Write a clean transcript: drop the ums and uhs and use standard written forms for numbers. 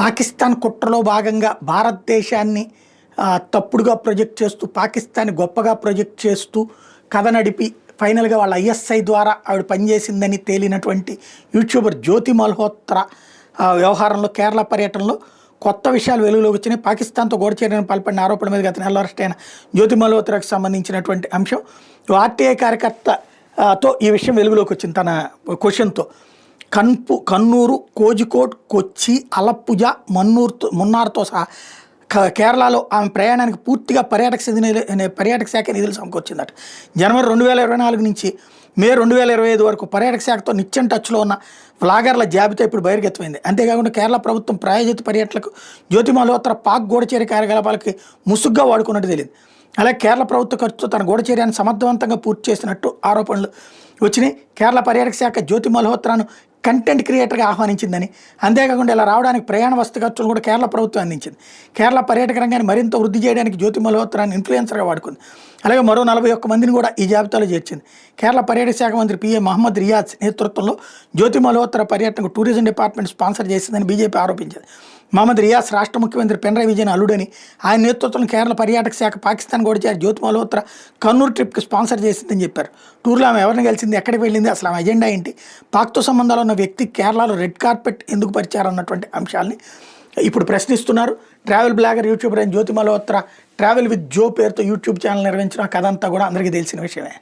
పాకిస్తాన్ కుట్రలో భాగంగా భారతదేశాన్ని తప్పుడుగా ప్రొజెక్ట్ చేస్తూ పాకిస్తాన్ గొప్పగా ప్రొజెక్ట్ చేస్తూ కథ నడిపి ఫైనల్గా వాళ్ళ ఐఎస్ఐ ద్వారా ఆవిడ పనిచేసిందని తేలినటువంటి యూట్యూబర్ జ్యోతి మల్హోత్రా వ్యవహారంలో కేరళ పర్యటనలో కొత్త విషయాలు వెలుగులోకి వచ్చినాయి. పాకిస్తాన్తో గూఢచర్యను పాల్పడిన ఆరోపణ మీద గత నెలలో అరెస్ట్ అయిన జ్యోతి మల్హోత్రాకు సంబంధించినటువంటి అంశం. ఆర్టీఐ కార్యకర్తతో ఈ విషయం వెలుగులోకి వచ్చింది తన క్వశ్చన్తో. కన్నూరు, కోజికోడ్, కొచ్చి, అలప్పుజ, మున్నార్తో సహా కేరళలో ఆమె ప్రయాణానికి పూర్తిగా పర్యాటక శాఖ నిధులు సమకూర్చిందట. జనవరి 2024 నుంచి మే 2025 వరకు పర్యాటక శాఖతో నిత్యం టచ్లో ఉన్న వ్లాగర్ల జాబితా ఇప్పుడు బహిర్గతమైంది. అంతేకాకుండా కేరళ ప్రభుత్వం ప్రాయోజిత పర్యటనలకు జ్యోతి మల్హోత్రా పాక్ గూఢచర్య కార్యకలాపాలకి ముసుగ్గా వాడుకున్నట్టు తెలియదు. అలాగే కేరళ ప్రభుత్వ ఖర్చుతో తన గూఢచర్యాన్ని సమర్థవంతంగా పూర్తి చేసినట్టు ఆరోపణలు వచ్చినాయి. కేరళ పర్యాటక శాఖ జ్యోతి మల్హోత్రాను కంటెంట్ క్రియేటర్గా ఆహ్వానించిందని, అంతేకాకుండా ఇలా రావడానికి ప్రయాణ వస్తు ఖర్చులు కూడా కేరళ ప్రభుత్వం అందించింది. కేరళ పర్యాటక రంగాన్ని మరింత వృద్ధి చేయడానికి జ్యోతి మల్హోత్రాన్ని ఇన్ఫ్లుయెన్సర్గా వాడుకుంది. అలాగే మరో 41 మందిని కూడా ఈ జాబితాలో చేర్చింది. కేరళ పర్యాటక శాఖ మంత్రి పిఏ మహమ్మద్ రియాజ్ నేతృత్వంలో జ్యోతి మల్హోత్రా పర్యటనకు టూరిజం డిపార్ట్మెంట్ స్పాన్సర్ చేసిందని బీజేపీ ఆరోపించింది. మహమ్మద్ రియాజ్ రాష్ట్ర ముఖ్యమంత్రి పినరయి విజయన్ అల్లుడని, ఆయన నేతృత్వంలో కేరళ పర్యాటక శాఖ పాకిస్తాన్ గూఢచారి జ్యోతి మల్హోత్రా కన్నూరు ట్రిప్కి స్పాన్సర్ చేసిందని చెప్పారు. టూర్లో ఆమె ఎవరిని కలిసింది, ఎక్కడికి వెళ్ళింది, అసలు ఆమె ఎజెండా ఏంటి, పాక్తో సంబంధాలు ఉన్న వ్యక్తి కేరళలో రెడ్ కార్పెట్ ఎందుకు పరిచారు అన్నటువంటి అంశాలని ఇప్పుడు ప్రశ్నిస్తున్నారు. ట్రావెల్ బ్లాగర్, యూట్యూబర్ అయిన జ్యోతి మల్హోత్రా ట్రావెల్ విత్ జో పేరుతో యూట్యూబ్ ఛానల్ నిర్వహించిన కథ అంతా కూడా అందరికీ తెలిసిన విషయమే.